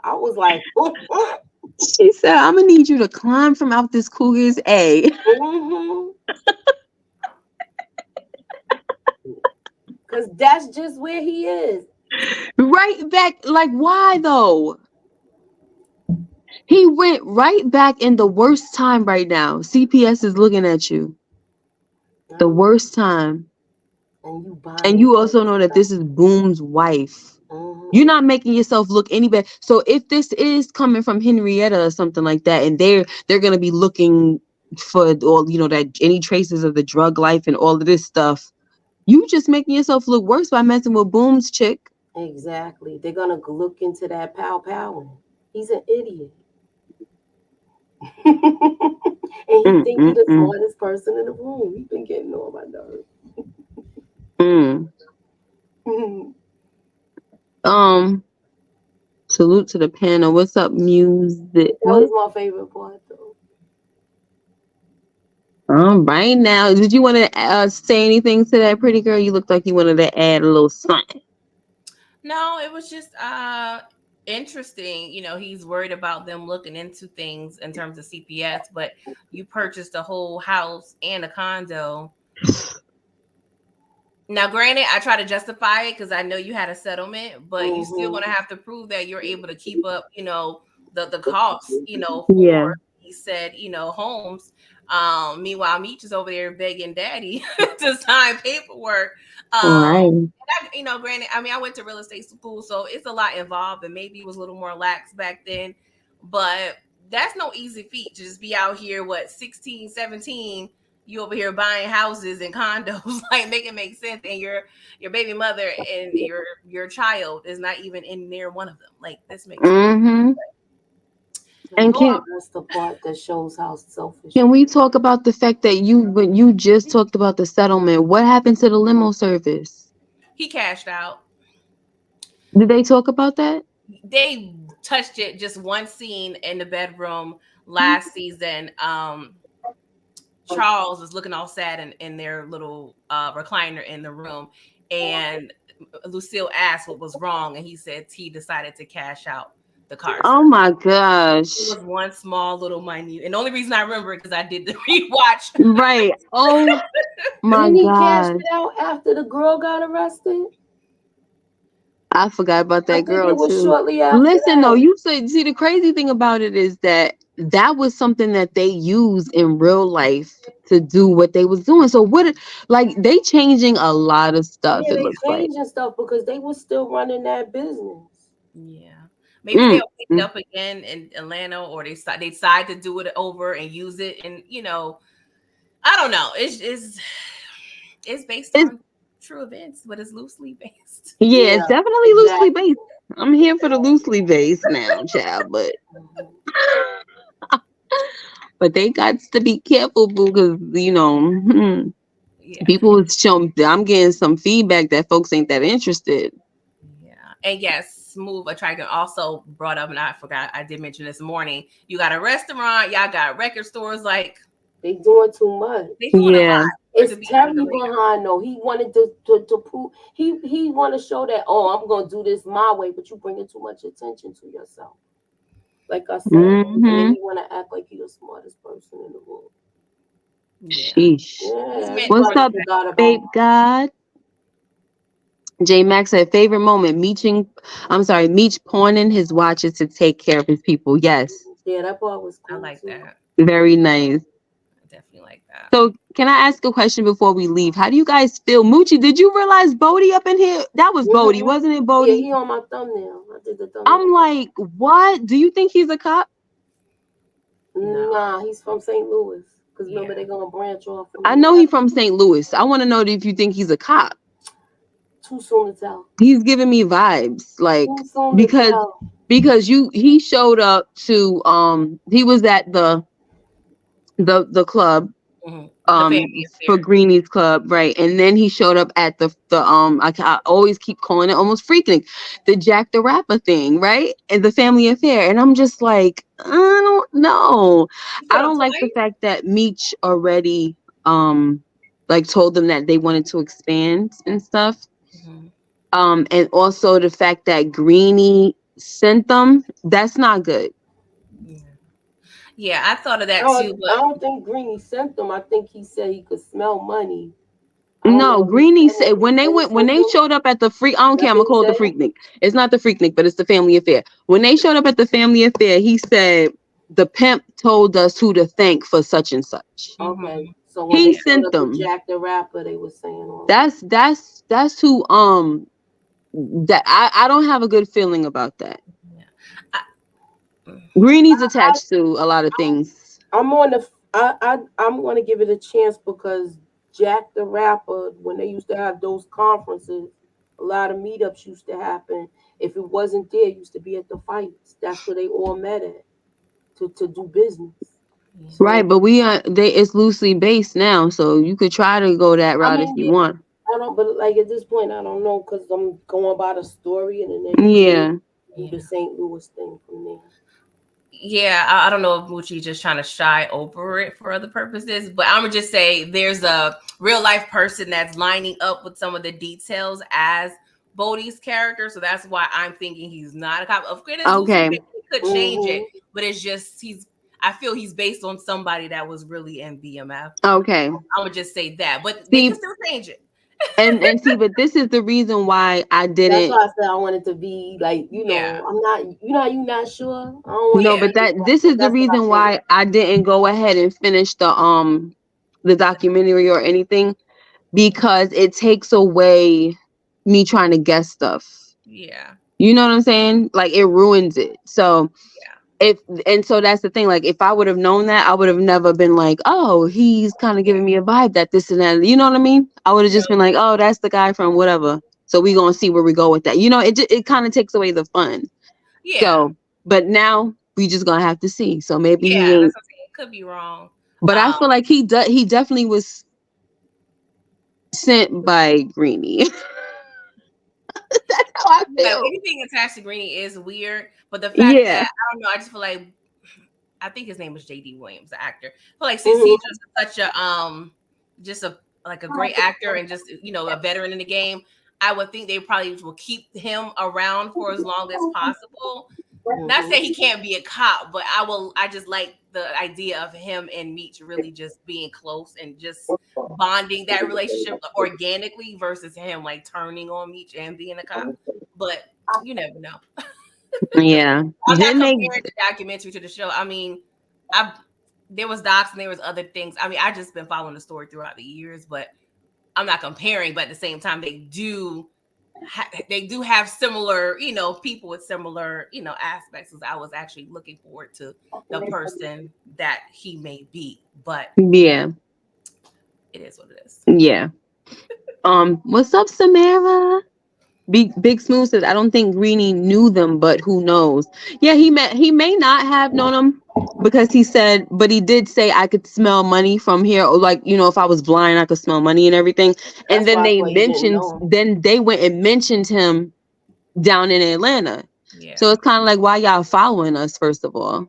I was like,
She said, I'm gonna need you to climb from out this cougar's A.
Because that's just where he is.
Right back. Like, why though? He went right back in the worst time right now. CPS is looking at you. The worst time. And you also know that this is Boom's wife. You're not making yourself look any better. So if this is coming from Henrietta or something like that, and they're gonna be looking for all, you know, that any traces of the drug life and all of this stuff, you just making yourself look worse by messing with Boom's chick.
Exactly. They're gonna look into that pow. He's an idiot. And he thinks he's the smartest person in the room. He's been getting on my nerves.
Salute to the panel. What's up, music?
That was my favorite part, though.
Right now, did you want to say anything to that pretty girl? You looked like you wanted to add a little something.
No, it was just interesting. You know, he's worried about them looking into things in terms of CPS, but you purchased a whole house and a condo. Now, granted, I try to justify it because I know you had a settlement, but you still want to have to prove that you're able to keep up, you know, the costs, you know, for he said, you know, homes. Meanwhile, Meech is over there begging daddy to sign paperwork. You know, granted, I mean, I went to real estate school, so it's a lot involved, and maybe it was a little more lax back then, but that's no easy feat to just be out here, 16, 17, you over here buying houses and condos, like make it make sense, and your baby mother and your child is not even in near one of them. Like, this makes sense.
And
that's the part that shows how selfish.
Can we talk about the fact that when you just talked about the settlement, what happened to the limo service?
He cashed out.
Did they talk about that?
They touched it, just one scene in the bedroom last season. Charles was looking all sad in their little recliner in the room, and Lucille asked what was wrong, and he said he decided to cash out the car.
Oh my gosh!
It was one small little minute, and the only reason I remember it because I did the rewatch.
Right. Oh my
Didn't he
god!
cash it out after the girl got arrested?
I forgot about that girl
it was
too.
Shortly after
Listen,
that.
though, you said, see, the crazy thing about it is that was something that they used in real life to do what they was doing. So what, like, they changing a lot of stuff.
Yeah,
it
they
looks
changing stuff because they were still running that business.
Yeah, maybe they'll pick it up again in Atlanta, or they decide to do it over and use it, and you know, I don't know. It's based on true events, but it's loosely based.
Yeah, it's definitely loosely based. I'm here for the loosely based now, child, but they got to be careful because, you know, people show. I'm getting some feedback that folks ain't that interested.
Yeah, and yes, Smooth Attraction also brought up, and I forgot I did mention this morning. You got a restaurant, y'all got record stores, like
they doing too much.
They doing a lot.
It's Terry behind though. He wanted to prove he want to show that, oh, I'm gonna do this my way, but you bringing too much attention to yourself. Like I said, and then you want to act like you're the smartest person in the room.
Sheesh.
Yeah.
What's up, babe God? J Max said favorite moment, Meech pawning his watches to take care of his people. Yes.
Yeah, that part was cool.
I like that.
Very nice.
I definitely like that.
So can I ask a question before we leave? How do you guys feel? Moochie, did you realize Bodie up in here? That was Bodie, wasn't it, Bodie?
Yeah, he on my thumbnail. I did the thumbnail.
I'm like, what? Do you think he's a cop?
Nah, he's from St. Louis. Because remember, they're going to branch off.
I know he's from St. Louis. I want to know if you think he's a cop.
Too soon to tell.
He's giving me vibes, like, because he showed up to he was at the club for Greenie's club, right? And then he showed up at the I always keep calling it almost freaking the Jack the Rapper thing, right? And the family affair. And I'm just like, I don't know. I don't like the fact that Meech already like told them that they wanted to expand and stuff. And also the fact that Greenie sent them, that's not good.
Yeah, I thought of that too. But
I don't think Greeny sent them. I think he said he could smell money.
No, Greeny said when they showed up at the freak. I don't care. I'm gonna call it the Freaknik. It's not the Freaknik, but it's the family affair. When they showed up at the family affair, he said the pimp told us who to thank for such and such.
Okay, so when
he sent them.
Jack the Rapper, they were saying
that's who. That I don't have a good feeling about that. Greeny's attached to a lot of things.
I'm going to give it a chance because Jack the Rapper, when they used to have those conferences, a lot of meetups used to happen. If it wasn't there, it used to be at the fights. That's where they all met at to do business.
So, right, but it's loosely based now, so you could try to go that route if you want.
I don't, but like at this point, I don't know because I'm going by the story and then do the St. Louis thing from there.
Yeah, I don't know if Moochie's just trying to shy over it for other purposes, but I'm gonna just say there's a real life person that's lining up with some of the details as Bodie's character, so that's why I'm thinking he's not a cop. Of course, he could change it, but it's just I feel he's based on somebody that was really in BMF.
Okay,
I'm gonna just say that, but they can still change it.
and see, but this is the reason why I didn't.
That's why I said I wanted to be like, I'm not. You're not sure. I don't
no, but this is the reason why I didn't go ahead and finish the documentary or anything, because it takes away me trying to guess stuff.
Yeah,
you know what I'm saying? Like it ruins it. So so that's the thing. Like if I would have known that, I would have never been like, oh, he's kind of giving me a vibe that this and that. You know what I mean? I would have just been like, oh, that's the guy from whatever. So we gonna see where we go with that. It kind of takes away the fun. Yeah. So, but now we just gonna have to see. So maybe he ain't.
That's what I'm saying. It could be wrong.
But I feel like he definitely was sent by Greeny. That's how I feel.
Anything attached to Greeny is weird, but the fact that I don't know, I just feel like I think his name was J.D. Williams, the actor. I feel like since he's just such a great actor and just a veteran in the game, I would think they probably will keep him around for as long as possible. Not saying he can't be a cop, but I just like the idea of him and Meech really just being close and just bonding that relationship organically versus him like turning on Meech and being a cop. But you never know.
Yeah.
I'm not comparing the documentary to the show. I mean, there was docs and there was other things. I mean, I just been following the story throughout the years, but I'm not comparing. But at the same time, they do have similar, people with similar, aspects. As I was actually looking forward to the person that he may be, but it is what it is.
Yeah. What's up, Samara? Big Smooth says, I don't think Greeny knew them, but who knows? Yeah, he may not have known them because he said, but he did say I could smell money from here, or like, if I was blind, I could smell money and everything. And then they went and mentioned him down in Atlanta. Yeah. So it's kind of like, why y'all following us, first of all?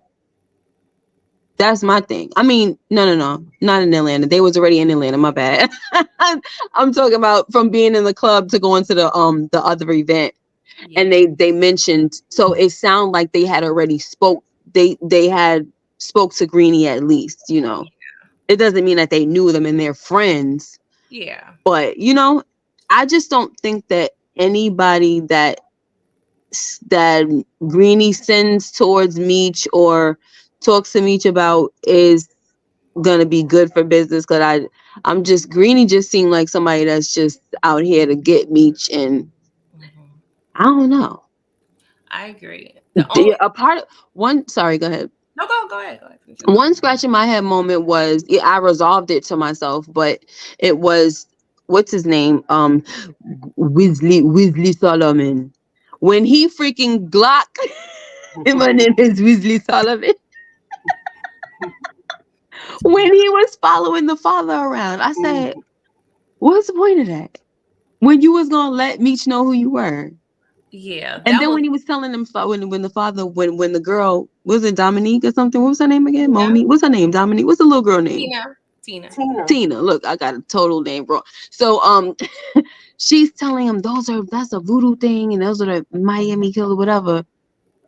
That's my thing. I mean, no, not in Atlanta. They was already in Atlanta. My bad. I'm talking about from being in the club to going to the other event, and they mentioned. So it sounded like they had already spoke. They had spoke to Greeny at least. It doesn't mean that they knew them and they're friends.
Yeah.
But I just don't think that anybody that Greeny sends towards Meech or talks to Meech about is gonna be good for business, because I'm just Greeny just seemed like somebody that's just out here to get Meech, and I don't know.
I agree.
Sorry, go ahead.
No, go ahead.
One scratch in my head moment was I resolved it to myself, but it was what's his name? Weasley Solomon. When he freaking Glock, my name is Weasley Solomon. When he was following the father around, I said, what's the point of that? When you was gonna let Meech know who you were.
Yeah.
And then when he was telling them when the father, when the girl, was it Dominique or something? What was her name again? Monique? What's her name? Dominique? What's the little girl name? Tina. Look, I got a total name wrong. So she's telling him that's a voodoo thing and those are the Miami killer, whatever.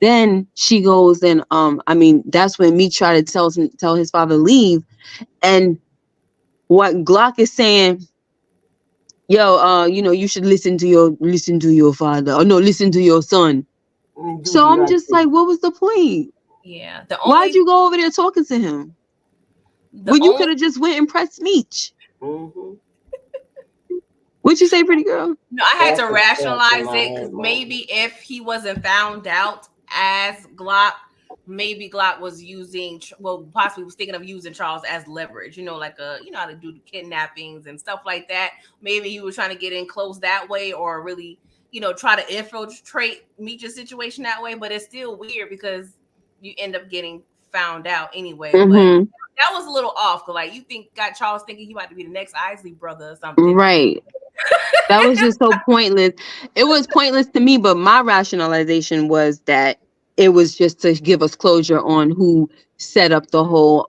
Then she goes and I mean, that's when Meek tried to tell his father leave, and what Glock is saying, yo, you know, you should listen to your father, or no, listen to your son. So I'm just like, what was the point?
Yeah,
why'd you go over there talking to him? Well, you could have just went and pressed Meech.
Mm-hmm.
What'd you say, pretty girl?
No, I had to rationalize it, because maybe if he wasn't found out as Glock, maybe Glock was using, well, possibly was thinking of using Charles as leverage, you know, like you know how to do the kidnappings and stuff like that. Maybe he was trying to get in close that way, or really, you know, try to infiltrate Meech's situation that way. But it's still weird because you end up getting found out anyway.
Mm-hmm.
But that was a little off, because like got Charles thinking he might be the next Isley brother or something.
Right. That was just so pointless. It was pointless to me, but my rationalization was that it was just to give us closure on who set up the whole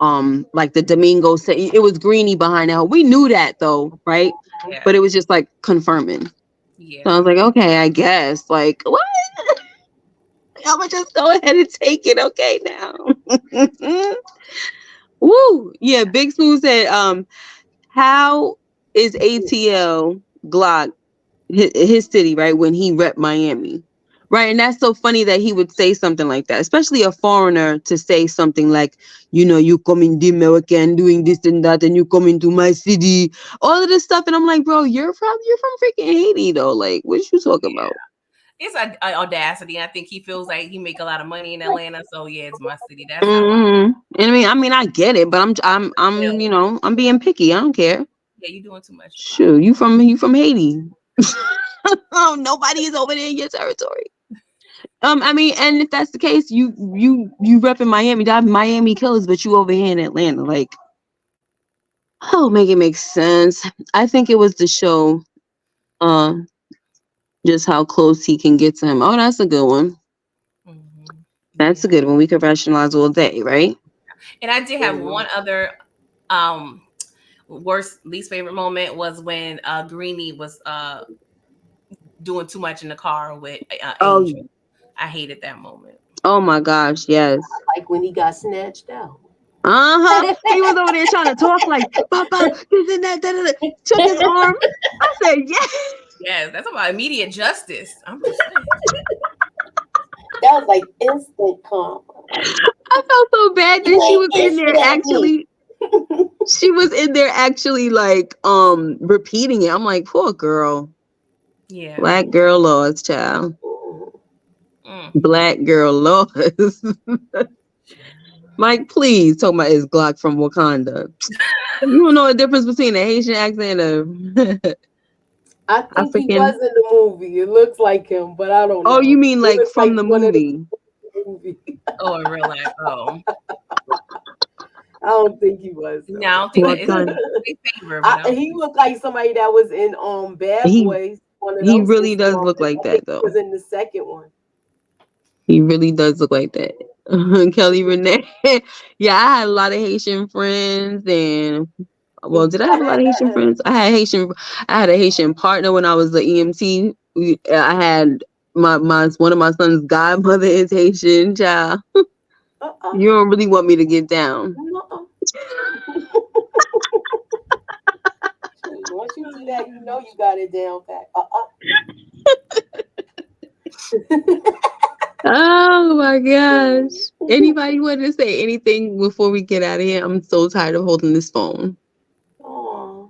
like the Domingo set. It was Greenie behind it. We knew that though, right? Yeah. But it was just like confirming. Yeah. So I was like, okay, I guess. Like, what? I'm gonna just go ahead and take it. Okay, now. Woo! Yeah, Big Smooth said, how is ATL Glock his city, right, when he rep Miami, right? And that's so funny that he would say something like that, especially a foreigner, to say something like, you know, you come in the American doing this and that, and you come into my city, all of this stuff. And I'm like, bro, you're from freaking Haiti though. Like, what you talking about?
It's an audacity. I think he feels like he make a lot of money in Atlanta, so yeah, it's my city. That's
and I mean, I get it, but I'm you know, I'm being picky. I don't care.
Yeah, you doing too much.
Shoot, you from Haiti. Oh, nobody is over there in your territory. I mean, and if that's the case, you repping Miami, that Miami Killers, but you over here in Atlanta, like, oh, make it make sense. I think it was the show, just how close he can get to him. Oh, that's a good one. Mm-hmm. That's a good one. We could rationalize all day, right?
And I did have one other least favorite moment was when Greenie was doing too much in the car with Angel. I hated that moment.
Oh my gosh, yes.
Like when he got snatched out.
He was over there trying to talk like, Papa, this and that, took his arm. I said, yes.
Yes, that's about immediate justice. I'm just saying.
That was like instant calm.
I felt so bad that she was in there actually. She was in there actually like repeating it. I'm like, poor girl. Yeah. Black girl lost, child. Black girl lost. Mike, please talk about his Glock from Wakanda. You don't know the difference between a Haitian accent and a
I think African. He was in the movie. It looks like him, but I don't know.
Oh, you mean like from the movie?
Oh, in real life. Oh.
I don't think he was.
Though. No, I don't think
he looked like somebody that was in Bad Boys.
He really does look like that, though.
He was in the second one.
He really does look like that. Kelly Renee. Yeah, I had a lot of Haitian friends, and well, did I have a lot of Haitian friends? I had a Haitian partner when I was the EMT. I had my one of my son's godmother is Haitian, child. You don't really want me to get down.
Once you do that, you know you got it down pat.
Oh my gosh. Anybody want to say anything before we get out of here? I'm so tired of holding this phone.
Oh.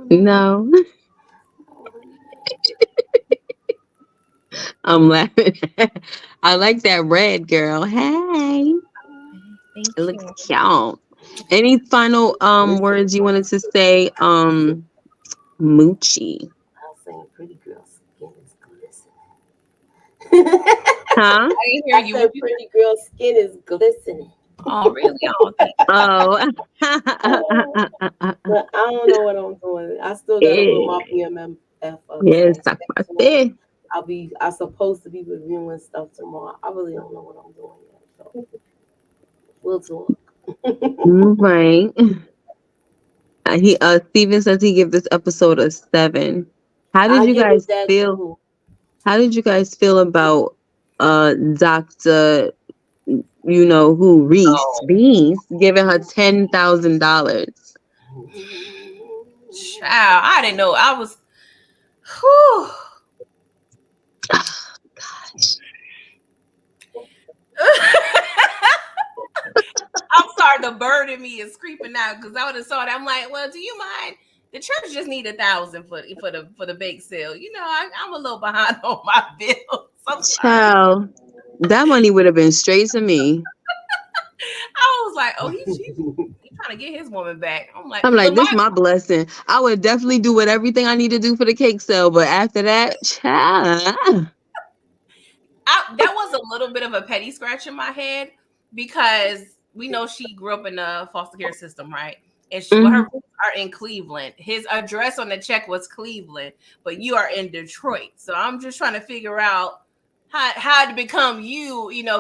No. I'm laughing. I like that red, girl. Hey. It looks cute. Any final words you wanted to say? Moochie.
I'll say pretty girl skin is glistening.
Huh? I didn't hear you.
Said pretty girl skin is glistening.
Oh, really?
Oh.
But I don't know what I'm doing. I still gotta do my BMF.
Yes, that's my thing.
I'm supposed to be reviewing stuff tomorrow. I really don't know what I'm doing yet. So we'll talk.
Right. Steven says he gave this episode a 7. How did you guys feel? How did you guys feel about Dr. Who, Reese giving her $10,000?
Child, I didn't know. I was whew. I'm sorry, the bird in me is creeping out because I would have saw that. I'm like, well, do you mind? The church just need $1,000 for the bake sale. I'm a little behind on my bills.
Child, that money would have been straight to me.
I was like, oh, he's trying to get his woman back. I'm like,
this is my blessing. I would definitely do everything I need to do for the cake sale, but after that, child.
That was a little bit of a petty scratch in my head because we know she grew up in a foster care system, right? And her roots are in Cleveland. His address on the check was Cleveland, but you are in Detroit. So I'm just trying to figure out how to become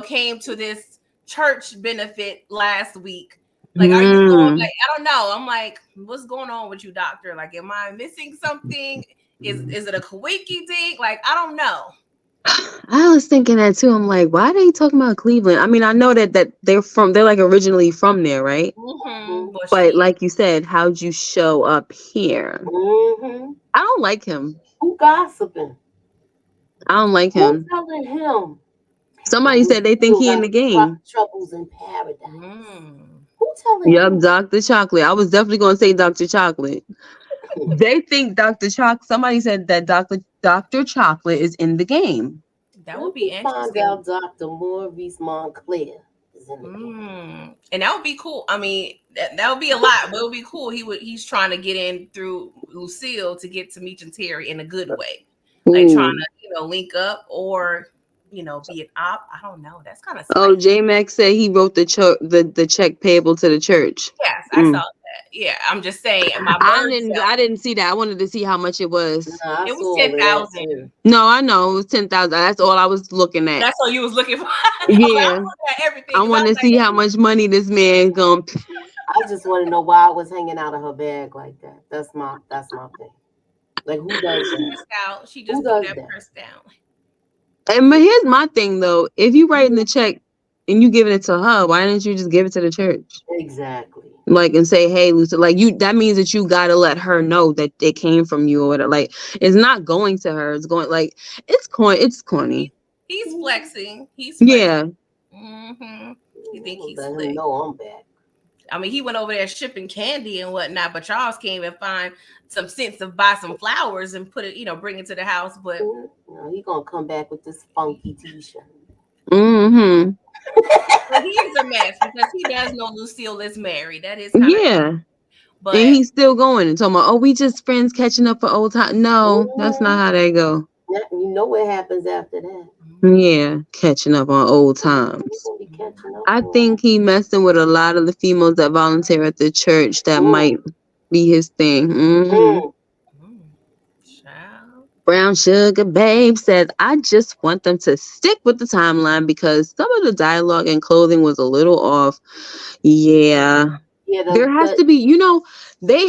came to this church benefit last week. Like, are you going, like, I don't know. I'm like, what's going on with you, doctor? Like, am I missing something? Is it a Kawiki thing? Like, I don't know.
I was thinking that too. I'm like, why are they talking about Cleveland? I mean, I know that they're like originally from there, right?
Mm-hmm.
But like you said, how'd you show up here?
Mm-hmm.
I don't like him.
Who gossiping?
I don't like him.
Who's telling him?
Somebody said they think he in the game.
Troubles in paradise. Who telling
him?
Yep,
Dr. Chocolate. I was definitely going to say Dr. Chocolate. They think Dr. Chocolate. Somebody said that Dr. Chocolate is in the game.
That would be interesting.
Find out Dr. Maurice Montclair is in the
game. And that would be cool. I mean, that would be a lot, but it would be cool. He's trying to get in through Lucille to get to Meech and Terry in a good way. Like trying to, link up or, be an op. I don't know. That's kind of spicy.
Oh, J-Max said he wrote the check payable to the church.
Yes, I saw that. Yeah, I'm just saying.
I didn't see that. I wanted to see how much it was.
It was 10,000.
No, I know it was 10,000. That's all I was looking at.
That's all you was looking for.
Yeah,
everything.
I want to see how much money this man gonna.
I just want to know why I was hanging out of her bag like that. That's my thing. Like, who does that?
She just put that purse down.
And here's my thing though: if you writing the check and you giving it to her, why didn't you just give it to the church?
Exactly.
Like, and say, hey, Lucy, like that means that you gotta let her know that it came from you or whatever. Like, it's not going to her. It's going it's corny.
He's flexing.
Yeah.
Mm-hmm. You think he's
let
slick?
Him know I'm back.
I mean, he went over there shipping candy and whatnot, but Charles came and find some sense to buy some flowers and put it, bring it to the house. But
he's gonna come back with this funky t-shirt.
Mm-hmm.
But he is a mess because he does know Lucille is married. That is
but and he's still going and talking about, oh, we just friends catching up for old time. No, that's not how they go.
You know what happens after that.
Yeah, catching up on old times. I think he messing with a lot of the females that volunteer at the church. That might be his thing. Mm-hmm. Brown Sugar Babe says, I just want them to stick with the timeline because some of the dialogue and clothing was a little off. Yeah. There has to be, they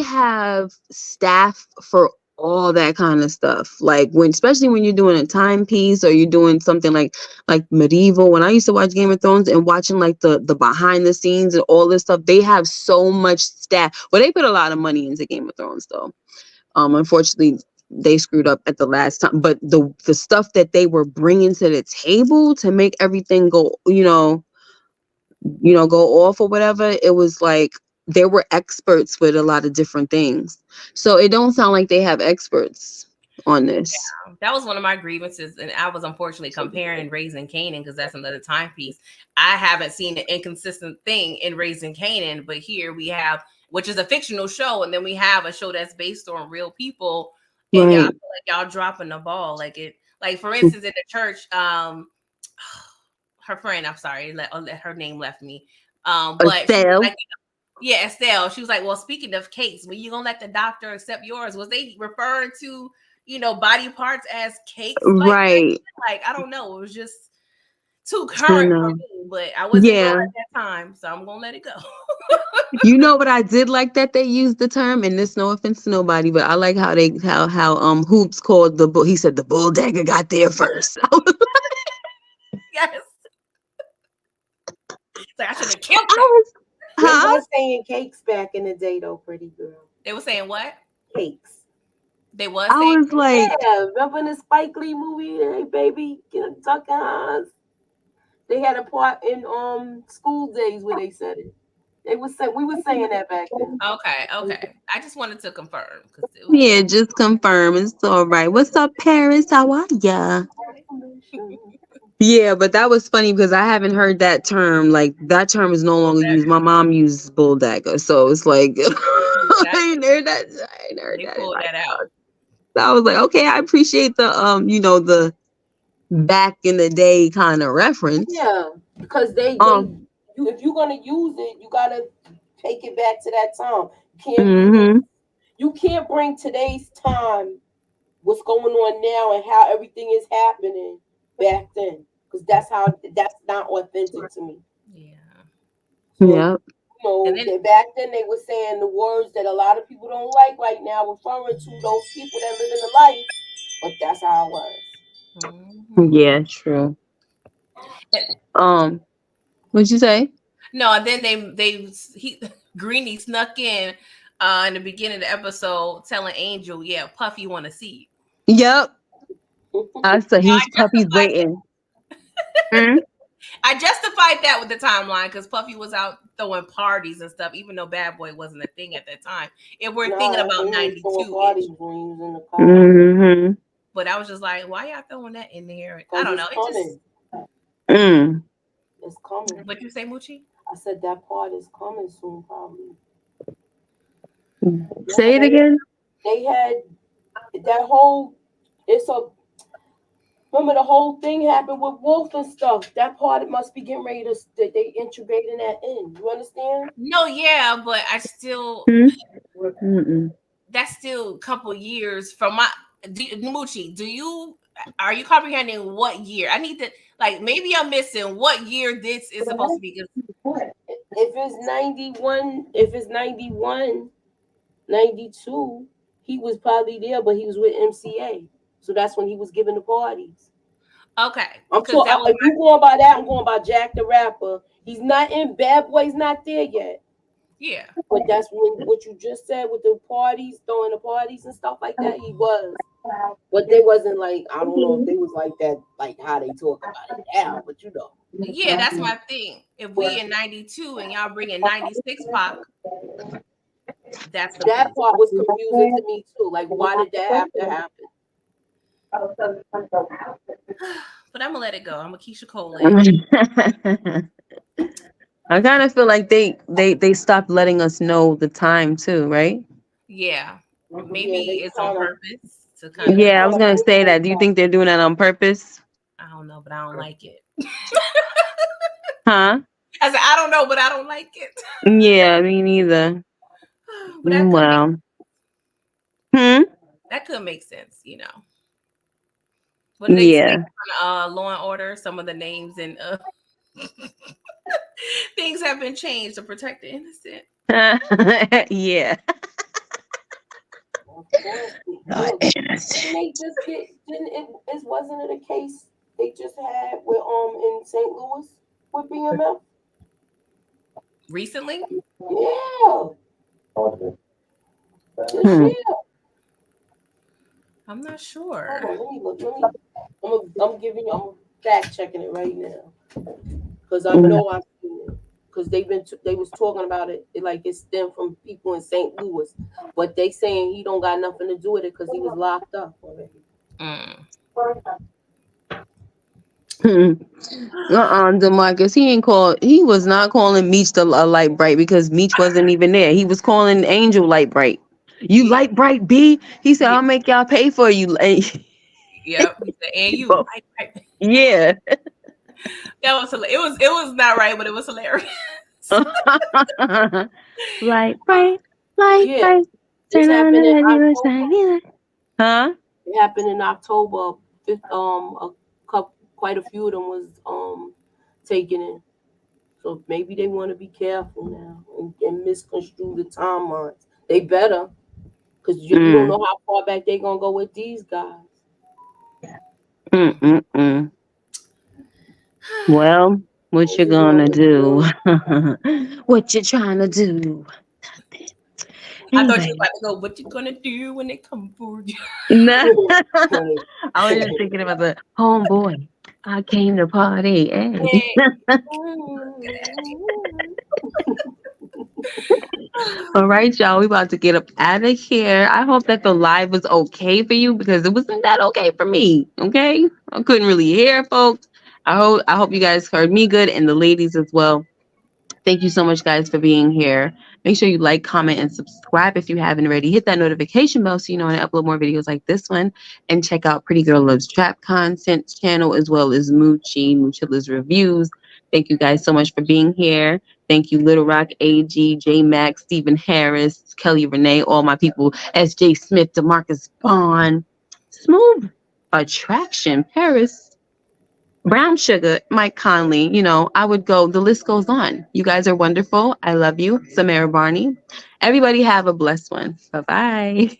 have staff for all that kind of stuff. Like especially when you're doing a timepiece or you're doing something like medieval. When I used to watch Game of Thrones and watching like the behind the scenes and all this stuff, they have so much staff. Well, they put a lot of money into Game of Thrones though. Unfortunately, they screwed up at the last time. But the stuff that they were bringing to the table to make everything go, go off or whatever, it was like there were experts with a lot of different things. So it don't sound like they have experts on this.
Yeah, that was one of my grievances. And I was unfortunately comparing Raising Kanan because that's another timepiece. I haven't seen an inconsistent thing in Raising Kanan, but here we have, which is a fictional show. And then we have a show that's based on real people. And y'all feel like y'all dropping the ball. Like for instance, in the church, her friend, I'm sorry, her name left me. But Estelle. She was like, well, speaking of cakes, when you gonna let the doctor accept yours? Was they referring to, body parts as cakes?
Right.
Like, I don't know. It was just, too current for me, but I wasn't born at that time, so I'm gonna let it go.
You know what I did like that they used the term, and this no offense to nobody, but I like how Hoops called the bull. He said the bull dagger got there first.
Yes. So I should have killed them.
They were saying cakes back in the day, though, pretty girl.
They were saying what?
Cakes.
They was.
I was like,
yeah. Remember in the Spike Lee movie, Hey Baby, Tuck and Hans? They had a part in School Days where they said it. They was saying we were saying that back then.
Okay. I just wanted to confirm.
Yeah, just confirm. It's all right. What's up, Paris? How are ya? Yeah, but that was funny because I haven't heard that term. Like that term is no longer used. My mom uses bull dagger, so it's like I ain't heard that.
They pulled that out.
So I was like, okay, I appreciate the the back in the day kind of reference.
Yeah, because if you're gonna use it, you gotta take it back to that time. You can't bring today's time, what's going on now, and how everything is happening back then, because that's not authentic to me.
Yeah.
So, back then they were saying the words that a lot of people don't like right now, referring to those people that live in the life, but that's how it was.
Yeah, true. What'd you say?
No, and then Greenie snuck in the beginning of the episode telling Angel, yeah, Puffy want to see you.
Yep. I said Puffy's waiting.
I justified that with the timeline because Puffy was out throwing parties and stuff, even though Bad Boy wasn't a thing at that time. And we're thinking about 92. But I was just like, why y'all throwing that in there? I don't know.
It's coming.
What'd you say, Moochie?
I said that part is coming soon, probably.
Say it again.
They had that whole. Remember the whole thing happened with Wolf and stuff. That part it must be getting ready to. They integrating that in. You understand?
No, yeah, but I still. That's still a couple years from my. Moochie, are you comprehending what year? I need to maybe I'm missing what year this is supposed to be.
If it's 91, 92, he was probably there, but he was with MCA. So that's when he was giving the parties.
Okay.
If you going by that, I'm going by Jack the Rapper. He's not in Bad Boy's not there yet.
Yeah.
But that's what you just said with the parties, throwing the parties and stuff like that. He was. But they wasn't I don't know if they was like that, like how they talk about it now, but
Yeah, that's my thing. If we in 92 and y'all bring in 96 Pac, that
part was confusing to me too. Like, why did that have to happen?
But I'm gonna let it go. I'm a Keisha Cole.
I kind of feel like they stopped letting us know the time too, right?
Yeah, maybe it's on purpose to
kind of. Yeah, I was gonna say that. Do you think they're doing that on purpose?
I don't know, but I don't like it.
Huh?
I said I don't know, but I don't like it.
Yeah, me neither. Well,
that could make sense, What did they say on Law and Order? Some of the names and things have been changed to protect the innocent.
Yeah.
Wasn't it a case they just had with in St. Louis with BMF
recently?
Yeah.
I'm not sure.
I'm fact checking it right now because I know I've seen it. Because they was talking about it like it stemmed from people in St. Louis, but they saying he don't got nothing to do with it because he was locked up already.
DeMarcus, he was not calling Meech a light bright because Meech wasn't even there. He was calling Angel light bright. You light bright B? He said, I'll make y'all pay for you.
Yep. He said, and you light bright.
Yeah.
That was hilarious. It was not right, but it was hilarious.
Light bright, light bright.
This happened in
October. Huh?
It happened in October. Quite a few of them was taken in. So maybe they want to be careful now and misconstrue the timelines. They better, because you don't know how far back they're going to go with these guys.
Well, what you gonna do? What you trying to do?
I thought you were about to go, what you gonna do when they come for you?
No. I was just thinking about the homeboy. I came to party. Hey. All right, y'all. We about to get up out of here. I hope that the live was okay for you because it wasn't that okay for me. Okay, I couldn't really hear, folks. I hope you guys heard me good and the ladies as well. Thank you so much, guys, for being here. Make sure you like, comment, and subscribe if you haven't already. Hit that notification bell so you know when I upload more videos like this one. And check out Pretty Girl Loves Trap content channel as well as Moochilla's reviews. Thank you guys so much for being here. Thank you, Little Rock, AG, J Max, Stephen Harris, Kelly Renee, all my people, SJ Smith, DeMarcus Vaughn, Smooth Attraction, Paris, Brown Sugar, Mike Conley, I would go, the list goes on. You guys are wonderful. I love you. Samara Barney. Everybody have a blessed one. Bye-bye.